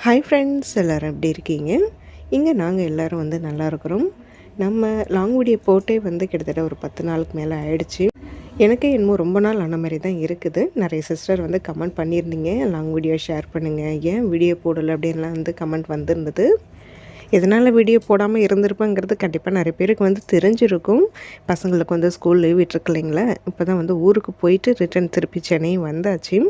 Hi friends, எல்லோரும் எப்படி இருக்கீங்க? இங்கே நாங்கள் எல்லோரும் வந்து நல்லா இருக்கிறோம். நம்ம லாங் வீடியோ போட்டே வந்து கிட்டத்தட்ட ஒரு 10 நாளுக்கு மேலே ஆயிடுச்சு. எனக்கே என்னமோ ரொம்ப நாள் ஆன மாதிரி தான் இருக்குது. நிறைய சிஸ்டர் வந்து கமெண்ட் பண்ணியிருந்தீங்க, லாங் வீடியோ ஷேர் பண்ணுங்கள், ஏன் வீடியோ போடலை அப்படின்லாம் வந்து கமெண்ட் வந்திருந்தது. எதனால் வீடியோ போடாமல் இருந்திருப்பேங்கிறது கண்டிப்பாக நிறைய பேருக்கு வந்து தெரிஞ்சிருக்கும். பசங்களுக்கு வந்து ஸ்கூல் லீவ் விட்டுருக்கு இல்லைங்களா? இப்போ தான் வந்து ஊருக்கு போயிட்டு ரிட்டன் திருப்பி சென்னை வந்தாச்சு.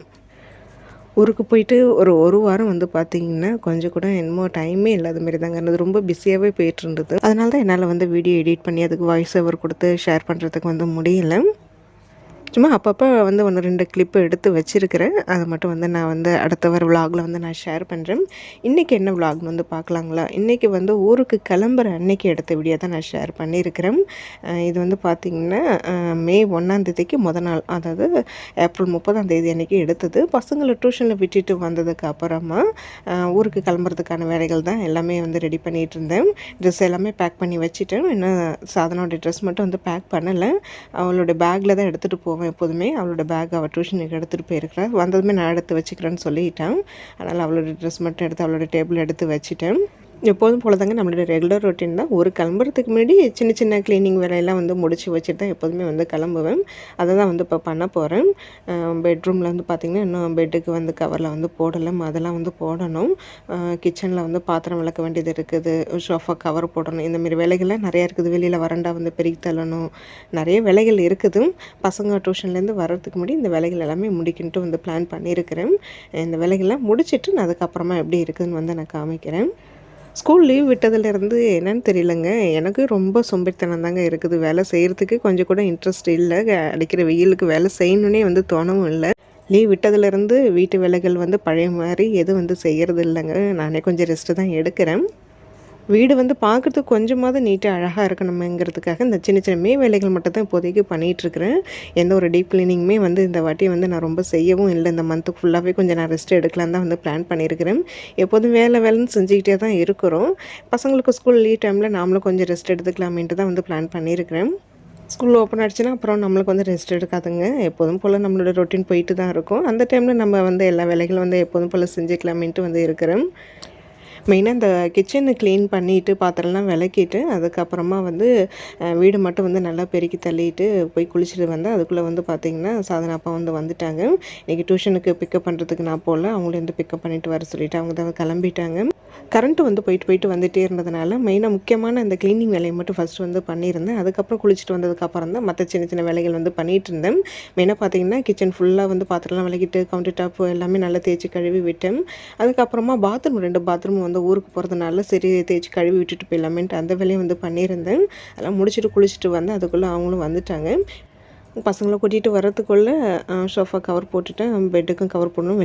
ஊருக்கு போயிட்டு ஒரு வாரம் வந்து பார்த்திங்கன்னா கொஞ்சம் கூட என்னமோ டைமே இல்லாத மாரி தாங்க இருந்தது. ரொம்ப பிஸியாகவே போயிட்டுருந்தது. அதனால தான் என்னால் வந்து வீடியோ எடிட் பண்ணி அதுக்கு வாய்ஸ் ஓவர் கொடுத்து ஷேர் பண்ணுறதுக்கு வந்து முடியல. சும்மா அப்பப்போ வந்து 1, 2 கிளிப்பு எடுத்து வச்சுருக்கிறேன். அதை மட்டும் வந்து நான் வந்து அடுத்த வர விலாகில் வந்து நான் ஷேர் பண்ணுறேன். இன்றைக்கி என்ன விலாக்னு வந்து பார்க்கலாங்களா? இன்றைக்கி வந்து ஊருக்கு கிளம்புற அன்னைக்கு எடுத்த வீடியோ தான் நான் ஷேர் பண்ணியிருக்கிறேன். இது வந்து பார்த்திங்கன்னா மே 1ஆம் நாள், அதாவது ஏப்ரல் 30ஆம் அன்றைக்கி எடுத்தது. பசங்களை டியூஷனில் விட்டுட்டு வந்ததுக்கு அப்புறமா ஊருக்கு கிளம்புறதுக்கான வேலைகள் தான் எல்லாமே வந்து ரெடி பண்ணிகிட்டு இருந்தேன். ட்ரெஸ் எல்லாமே பேக் பண்ணி வச்சுட்டேன். இன்னும் சாதனோட ட்ரெஸ் மட்டும் வந்து பேக் பண்ணலை. அவளோட பேக்கில் தான் எடுத்துகிட்டு போவேன். எப்போதுமே அவளோட பேக் அவள் டியூஷனுக்கு எடுத்துகிட்டு போயிருக்கிறா. வந்ததுமே நான் எடுத்து வச்சுக்கிறேன்னு சொல்லிட்டேன். அதனால் அவளோட ட்ரெஸ் மட்டும் எடுத்து அவளோட டேபிள் எடுத்து வச்சுட்டேன். எப்போதும் போல தாங்க நம்மளோட ரெகுலர் ரொட்டீன் தான். ஒரு கிளம்புறதுக்கு முன்னாடி சின்ன சின்ன க்ளீனிங் வேலையெல்லாம் வந்து முடிச்சு வச்சுட்டு தான் எப்போதுமே வந்து கிளம்புவேன். அதை தான் வந்து இப்போ பண்ண போகிறேன். பெட்ரூமில் வந்து பார்த்திங்கன்னா இன்னும் பெட்டுக்கு வந்து கவரில் வந்து போடலை, அதெல்லாம் வந்து போடணும். கிச்சனில் வந்து பாத்திரம் விளக்க வேண்டியது இருக்குது, ஷோஃபா கவர் போடணும். இந்தமாரி வேலைகள்லாம் நிறையா இருக்குது. வெளியில் வரண்டா வந்து பெருக்கி தள்ளணும், நிறைய வேலைகள் இருக்குது. பசங்க டியூஷன்லேருந்து வர்றதுக்கு முன்னாடி இந்த வேலைகள் எல்லாமே முடிக்கின்ட்டு வந்து பிளான் பண்ணியிருக்கிறேன். இந்த வேலைகள்லாம் முடிச்சுட்டு நான் அதுக்கப்புறமா எப்படி இருக்குதுன்னு வந்து நான் காமிக்கிறேன். ஸ்கூல் லீவ் விட்டதுலேருந்து என்னன்னு தெரியலங்க, எனக்கு ரொம்ப சோம்பேறித்தனம் தாங்க இருக்குது. வேலை செய்கிறதுக்கு கொஞ்சம் கூட இன்ட்ரெஸ்ட் இல்லை. அடிக்கிற வெயிலுக்கு வேலை செய்யணுன்னே வந்து தோணவும் இல்லை. லீவ் விட்டதுலேருந்து வீட்டு வேலைகள் வந்து பழைய மாதிரி எதுவும் வந்து செய்கிறது இல்லைங்க. நானே கொஞ்சம் ரெஸ்ட்டு தான் எடுக்கிறேன். வீடு வந்து பார்க்குறதுக்கு கொஞ்சமாவது நீட்டாக அழகாக இருக்கணுமேங்கிறதுக்காக இந்த சின்ன சின்ன வேலைகள் மட்டும் தான் இப்போதைக்கு பண்ணிகிட்ருக்கிறேன். எந்த ஒரு டீப் க்ளீனிங்குமே வந்து இந்த வாட்டி வந்து நான் ரொம்ப செய்யவும் இல்லை. இந்த மந்த்து ஃபுல்லாகவே கொஞ்சம் நான் ரெஸ்ட் எடுக்கலாம் தான் வந்து பிளான் பண்ணியிருக்கிறேன். எப்போதும் வேலைன்னு செஞ்சுக்கிட்டே தான் இருக்கிறோம். பசங்களுக்கு ஸ்கூல் லீவ் டைமில் நாமளும் கொஞ்சம் ரெஸ்ட் எடுத்துக்கலாமேன்ட்டு தான் வந்து பிளான் பண்ணியிருக்கிறேன். ஸ்கூல் ஓப்பன் ஆகிடுச்சுன்னா அப்புறம் நம்மளுக்கு வந்து ரெஸ்ட் எடுக்காதுங்க. எப்போதும் போல் நம்மளோட ரொட்டீன் போயிட்டு தான் இருக்கும். அந்த டைமில் நம்ம வந்து எல்லா வேலைகளும் வந்து எப்போதும் போல் செஞ்சுக்கலாமேன்ட்டு வந்து இருக்கிறேன். மெயினாக இந்த கிச்சனை க்ளீன் பண்ணிவிட்டு பாத்திரம்லாம் விளக்கிட்டு அதுக்கப்புறமா வந்து வீடு மட்டும் வந்து நல்லா பெருக்கி தள்ளிட்டு போய் குளிச்சுட்டு வந்தேன். அதுக்குள்ளே வந்து பார்த்திங்கன்னா சாதனா அப்பா வந்து வந்துட்டாங்க. இன்றைக்கி டியூஷனுக்கு பிக்கப் பண்ணுறதுக்கு நான் போகல, அவங்களே வந்து பிக்கப் பண்ணிவிட்டு வர சொல்லிவிட்டு அவங்க தான் கிளம்பிட்டாங்க. கரண்ட்டு வந்து போயிட்டு வந்துகிட்டே இருந்ததுனால மெயினாக முக்கியமான அந்த க்ளீனிங் வேலையை மட்டும் ஃபஸ்ட்டு வந்து பண்ணியிருந்தேன். அதுக்கப்புறம் குளிச்சுட்டு வந்ததுக்கப்புறம் தான் மற்ற சின்ன சின்ன வேலைகள் வந்து பண்ணிகிட்டு இருந்தேன். மெயினாக பார்த்திங்கன்னா கிச்சன் ஃபுல்லாக வந்து பாத்திரம்லாம் விளக்கிட்டு கவுண்டர் டாப் எல்லாமே நல்லா தேய்ச்சி கழுவி விட்டேன். அதுக்கப்புறமா பாத்ரூம் 2 பாத்ரூம் வந்து ஊருக்கு போகிறதுனால சரி தேய்ச்சி கழுவி விட்டுட்டு போயிடலாமேன்ட்டு அந்த வேலையை வந்து பண்ணியிருந்தேன். அதெல்லாம் முடிச்சுட்டு குளிச்சுட்டு வந்தேன். அதுக்குள்ளே அவங்களும் வந்துட்டாங்க. பசங்களை கூட்டிகிட்டு வரத்துக்குள்ளே ஷோஃபா கவர் போட்டுட்டேன். பெட்டுக்கும் கவர் போடணும்.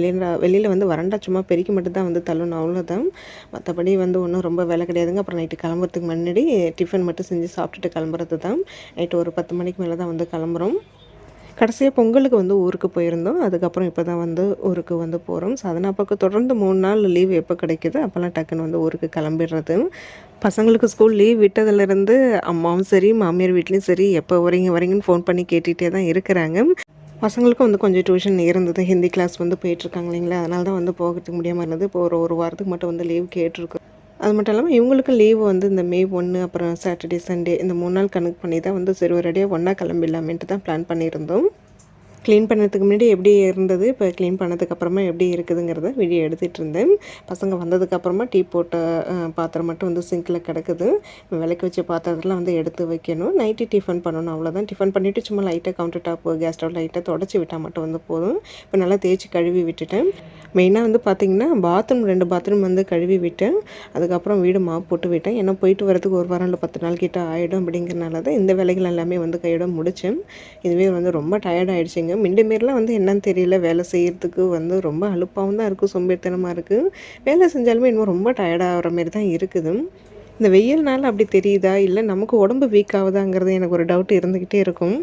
வெளியில் வந்து வரண்டா சும்மா பெருக்கி மட்டும் தான் வந்து தள்ளணும், அவ்வளோதான். மற்றபடி வந்து ஒன்றும் ரொம்ப வேலை கிடையாதுங்க. அப்புறம் நைட்டு கிளம்புறதுக்கு முன்னாடி டிஃபன் மட்டும் செஞ்சு சாப்பிட்டுட்டு கிளம்புறது தான். நைட்டு ஒரு 10 மணிக்கு மேலே தான் வந்து கிளம்புறோம். கடைசியாக பொங்கலுக்கு வந்து ஊருக்கு போயிருந்தோம். அதுக்கப்புறம் இப்போ தான் வந்து ஊருக்கு வந்து போகிறோம். சாதனா அப்பாவுக்கு தொடர்ந்து 3 நாள் லீவ் எப்போ கிடைக்குது அப்போல்லாம் டக்குன்னு வந்து ஊருக்கு கிளம்பிடுறது. பசங்களுக்கு ஸ்கூல் லீவ் விட்டதுலேருந்து அம்மாவும் சரி மாமியார் வீட்லேயும் சரி எப்போ வரீங்கன்னு ஃபோன் பண்ணி கேட்டுகிட்டே தான் இருக்கிறாங்க. பசங்களுக்கும் வந்து கொஞ்சம் டியூஷன் இருந்தது. ஹிந்தி கிளாஸ் வந்து போயிட்டுருக்காங்க இல்லைங்களா, அதனால தான் வந்து போகிறதுக்கு முடியாமல் இருந்தது. இப்போ ஒரு வாரத்துக்கு மட்டும் வந்து லீவ் கேட்டிருக்கோம். அது மட்டும் இல்லாமல் இவங்களுக்கும் லீவு வந்து இந்த மே 1 அப்புறம் சாட்டர்டே சண்டே இந்த 3 நாள் கணக்கு பண்ணி தான் வந்து சரி ஒரு அடியாக ஒன்றா கிளம்பிடலாமேன்ட்டு தான் பிளான் பண்ணியிருந்தோம். க்ளீன் பண்ணதுக்கு முன்னாடி எப்படி இருந்தது, இப்போ க்ளீன் பண்ணதுக்கப்புறமா எப்படி இருக்குதுங்கிறத வீடியோ எடுத்துகிட்டு இருந்தேன். பசங்க வந்ததுக்கப்புறமா டீ போட்ட பாத்திரம் மட்டும் வந்து சிங்கில் கிடக்குது. விளக்கு வச்ச பாத்திரத்தெல்லாம் வந்து எடுத்து வைக்கணும். நைட்டு டிஃபன் பண்ணணும், அவ்வளோதான். டிஃபன் பண்ணிவிட்டு சும்மா லைட்டாக கவுண்டர் டாப்பு கேஸ் ஸ்டவ் லைட்டாக தொடச்சி விட்டால் மட்டும் வந்து போதும். இப்போ நல்லா தேய்ச்சி கழுவி விட்டுட்டேன். மெயினாக வந்து பார்த்திங்கன்னா பாத்ரூம் 2 பாத்ரூம் வந்து கழுவி விட்டேன். அதுக்கப்புறம் வீடு மாப் போட்டு விட்டேன். ஏன்னா போயிட்டு வரதுக்கு ஒரு வாரம் இல்லை 10 நாள் கிட்ட ஆகிடும். அப்படிங்கிறனால தான் இந்த வேலைகள் எல்லாமே வந்து கையோட முடித்தேன். இதுவே வந்து ரொம்ப டயர்ட் ஆகிடுச்சிங்க. மிண்டமாரிலாம் வந்து என்னன்னு தெரியல, வேலை செய்கிறதுக்கு வந்து ரொம்ப அலுப்பாகவும் தான் இருக்குது, சோம்பேறித்தனமாக இருக்குது. வேலை செஞ்சாலுமே இன்னும் ரொம்ப டயர்டாகிற மாரி தான் இருக்குது. இந்த வெயில்னால அப்படி தெரியுதா இல்லை நமக்கு உடம்பு வீக் ஆகுதாங்கிறது எனக்கு ஒரு டவுட் இருந்துக்கிட்டே இருக்கும்.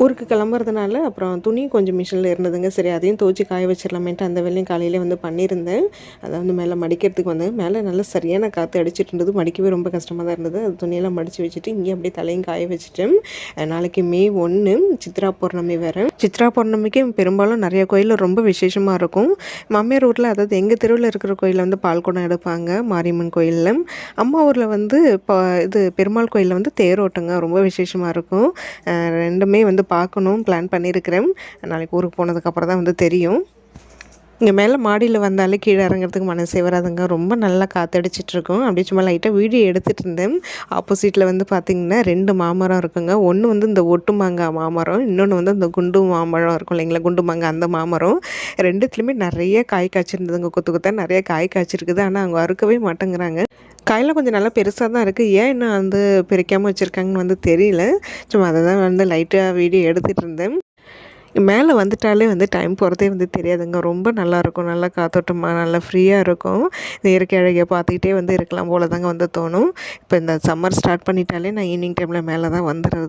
ஊருக்கு கிளம்புறதுனால அப்புறம் துணி கொஞ்சம் மிஷினில் இருந்ததுங்க. சரி அதையும் துவச்சி காய வச்சிடலாமேன்ட்டு அந்த வேலையும் காலையிலே வந்து பண்ணியிருந்தேன். அதை வந்து மேலே மடிக்கிறதுக்கு வந்து மேலே நல்லா சரியான காற்று அடிச்சிட்டு இருந்தது. மடிக்கவே ரொம்ப கஷ்டமாக தான் இருந்தது. அது துணியெல்லாம் மடித்து வச்சுட்டு இங்கே அப்படியே தலையும் காய வச்சுட்டேன். நாளைக்கு மே 1 சித்ரா பௌர்ணமி வேறு. சித்ரா பௌர்ணமிக்கு பெரும்பாலும் நிறைய கோயிலில் ரொம்ப விசேஷமாக இருக்கும். மாமியார் ஊரில், அதாவது எங்கள் தெருவில் இருக்கிற கோயிலில் வந்து பால் குடம் எடுப்பாங்க மாரியம்மன் கோயிலில். அம்மா ஊரில் வந்து இது பெருமாள் கோயிலில் வந்து தேரோட்டங்க ரொம்ப விசேஷமாக இருக்கும். ரெண்டுமே வந்து பார்க்கணும் பிளான் பண்ணியிருக்கிறேன். நாளைக்கு ஊருக்கு போனதுக்கப்புறம் தான் வந்து தெரியும். இங்கே மேலே மாடியில் வந்தாலே கீழே இறங்குறதுக்கு மனசே வராதுங்க. ரொம்ப நல்லா காற்றடிச்சிட்ருக்கோம். அப்படியே சும்மா லைட்டாக வீடியோ எடுத்துகிட்டு இருந்தேன். ஆப்போசிட்டில் வந்து பார்த்திங்கன்னா 2 மாமரம் இருக்குங்க. ஒன்று வந்து இந்த ஒட்டு மாங்காய் மாமரம், இன்னொன்று வந்து இந்த குண்டு மாம்பழம் இருக்கும் இல்லைங்களா, குண்டு மாங்காய் அந்த மாமரம். 2துலேயுமே நிறைய காய் காய்ச்சிருந்ததுங்க. கொத்து கொத்தாக நிறைய காய் காய்ச்சிருக்குது. ஆனால் அவங்க அறுக்கவே மாட்டேங்கிறாங்க. காயெல்லாம் கொஞ்சம் நல்லா பெருசாக தான் இருக்குது. ஏன் இன்னும் வந்து பிரிக்காமல் வச்சுருக்காங்கன்னு வந்து தெரியல. சும்மா அதை தான் வந்து லைட்டாக வீடியோ எடுத்துகிட்டு இருந்தேன். மேலே வந்துட்டாலே வந்து டைம் போகிறதே வந்து தெரியாதுங்க. ரொம்ப நல்லாயிருக்கும். நல்லா காத்தோட்டமாக நல்லா ஃப்ரீயாக இருக்கும். இந்த இயற்கை அழகிய பார்த்துக்கிட்டே வந்து இருக்கலாம் போல தாங்க வந்து தோணும். இப்போ இந்த சம்மர் ஸ்டார்ட் பண்ணிட்டாலே நான் ஈவினிங் டைமில் மேலே தான் வந்துடுறது.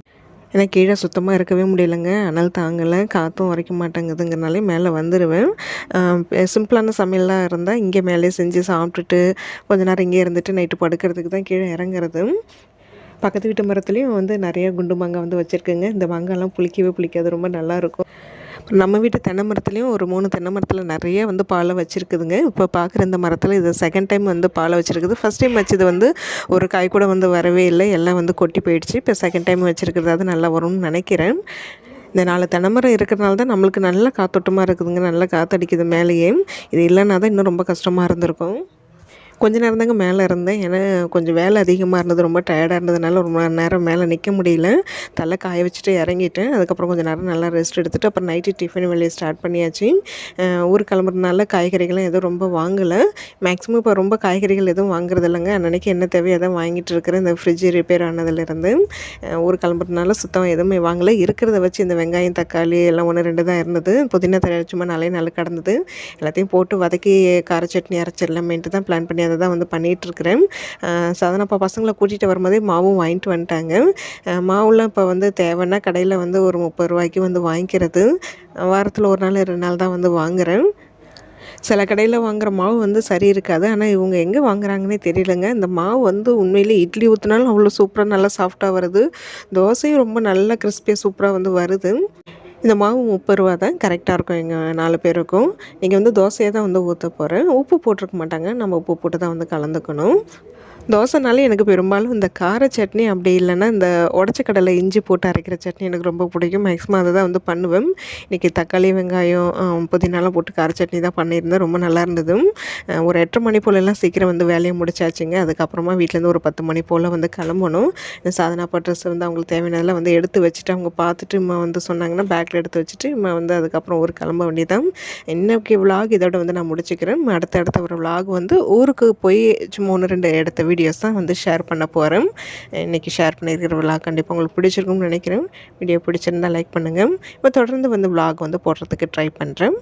ஏன்னா கீழே சுத்தமாக இருக்கவே முடியலைங்க. அனல் தாங்கலை, காற்றும் உரைக்க மாட்டேங்குதுங்கிறனாலே மேலே வந்துடுவேன். சிம்பிளான சமையல்லாம் இருந்தால் இங்கே மேலே செஞ்சு சாப்பிட்டுட்டு கொஞ்ச நேரம் இங்கே இருந்துட்டு நைட்டு படுக்கிறதுக்கு தான் கீழே இறங்குறது. பக்கத்து வீட்டு மரத்துலேயும் வந்து நிறைய குண்டு மாங்காய் வந்து வச்சுருக்குங்க. இந்த மாங்காய்லாம் புளிக்கவே புளிக்காது, ரொம்ப நல்லாயிருக்கும். நம்ம வீட்டு தென்னை மரத்துலேயும் ஒரு 3 தென்னை மரத்தில் நிறைய வந்து பாலை வச்சுருக்குதுங்க. இப்போ பார்க்குற இந்த மரத்தில் இது செகண்ட் டைம் வந்து பாலை வச்சுருக்குது. ஃபஸ்ட் டைம் வச்சது வந்து ஒரு காய் கூட வந்து வரவே இல்லை, எல்லாம் வந்து கொட்டி போயிடுச்சு. இப்போ செகண்ட் டைம் வச்சுருக்கிறது அது நல்லா வரும்னு நினைக்கிறேன். இந்த 4 தென்னை மரம் இருக்கிறனால தான் நம்மளுக்கு நல்ல காத்தோட்டமாக இருக்குதுங்க. நல்லா காற்றடிக்குது மேலேயே. இது இல்லைன்னா தான் இன்னும் ரொம்ப கஷ்டமாக இருந்திருக்கும். கொஞ்ச நேரம் தாங்க மேலே இருந்தேன். ஏன்னா கொஞ்சம் வேலை அதிகமாக இருந்தது, ரொம்ப டயர்டாக இருந்ததுனால ரொம்ப நேரம் மேலே நிற்க முடியல. தலை காய வச்சுட்டு இறங்கிட்டேன். அதுக்கப்புறம் கொஞ்சம் நேரம் நல்லா ரெஸ்ட் எடுத்துகிட்டு அப்புறம் நைட்டு டிஃபன் வேலையை ஸ்டார்ட் பண்ணியாச்சு. ஊருக்கு கிளம்புறதுனால காய்கறிகள்லாம் எதுவும் ரொம்ப வாங்கலை. மேக்ஸிமம் இப்போ ரொம்ப காய்கறிகள் எதுவும் வாங்குறது இல்லைங்க. அன்றைக்கி என்ன தேவையோ தான் வாங்கிட்டு இருக்கிறேன். இந்த ஃப்ரிட்ஜ் ரிப்பேர் ஆனதுலேருந்து ஊருக்கு கிளம்புறதுனால சுத்தமாக எதுவுமே வாங்கலை. இருக்கிறத வச்சு இந்த வெங்காயம் தக்காளி எல்லாம் 1 2 தான் இருந்தது. புதினா தழை சும்மா நாள் கடந்தது. எல்லாத்தையும் போட்டு வதக்கி கார சட்னி அரைச்சிடலாமேன்ட்டு தான் பிளான் பண்ணி அதை தான் வந்து பண்ணிகிட்ருக்கிறேன். சாதனப்பா பசங்களை கூட்டிகிட்டு வரும்போதே மாவும் வாங்கிட்டு வந்துட்டாங்க. மாவுலாம் இப்போ வந்து தேவைன்னா கடையில் வந்து ஒரு 30 ரூபாய்க்கு வந்து வாங்கிக்கிறது. வாரத்தில் 1 நாள் 2 நாள் தான் வந்து வாங்குகிறேன். சில கடையில் வாங்குகிற மாவு வந்து சரி இருக்காது. ஆனால் இவங்க எங்கே வாங்குறாங்கன்னே தெரியலங்க. இந்த மாவு வந்து உண்மையிலே இட்லி ஊற்றினாலும் அவ்வளோ சூப்பராக நல்லா சாஃப்டாக வருது. தோசையும் ரொம்ப நல்லா கிறிஸ்பியாக சூப்பராக வந்து வருது. இந்த மாவு 30 ரூபா தான் கரெக்டாக இருக்கும் எங்கள் 4 பேருக்கும். நீங்கள் வந்து தோசையை தான் வந்து ஊற்ற போகிறேன். உப்பு போட்டிருக்க மாட்டாங்க, நம்ம உப்பு போட்டு தான் வந்து கலந்துக்கணும். தோசைனாலே எனக்கு பெரும்பாலும் இந்த கார சட்னி, அப்படி இல்லைன்னா இந்த உடச்ச கடலை இஞ்சி போட்டு அரைக்கிற சட்னி எனக்கு ரொம்ப பிடிக்கும். மேக்ஸிமம் அதை தான் வந்து பண்ணுவேன். இன்றைக்கி தக்காளி வெங்காயம் புதினாலாம் போட்டு கார சட்னி தான் பண்ணியிருந்தேன். ரொம்ப நல்லா இருந்தது. ஒரு 8:30 மணி போலெல்லாம் சீக்கிரம் வந்து வேலையை முடிச்சாச்சுங்க. அதுக்கப்புறமா வீட்டிலேருந்து ஒரு 10 மணி போல் வந்து கிளம்பணும். சாதனாப்பா ட்ரெஸ் வந்து அவங்களுக்கு தேவையானதெல்லாம் வந்து எடுத்து வச்சுட்டு அவங்க பார்த்துட்டு வந்து சொன்னாங்கன்னா பேக்கில் எடுத்து வச்சுட்டு வந்து அதுக்கப்புறம் ஊருக்கு கிளம்ப வேண்டியதான். இன்றைக்கி விலாக் இதோட வந்து நான் முடிச்சுக்கிறேன். அடுத்த ஒரு விலாக் வந்து ஊருக்கு போய் சும்மா 1 2 இடத்த வீடியோஸ் தான் வந்து ஷேர் பண்ண போகிறேன். இன்றைக்கி ஷேர் பண்ணியிருக்கிற விலாக் கண்டிப்பாக உங்களுக்கு பிடிச்சிருக்கும்னு நினைக்கிறேன். வீடியோ பிடிச்சிருந்தால் லைக் பண்ணுங்கள். இப்போ தொடர்ந்து வந்து விலாக் வந்து போடுறதுக்கு ட்ரை பண்ணுறேன்.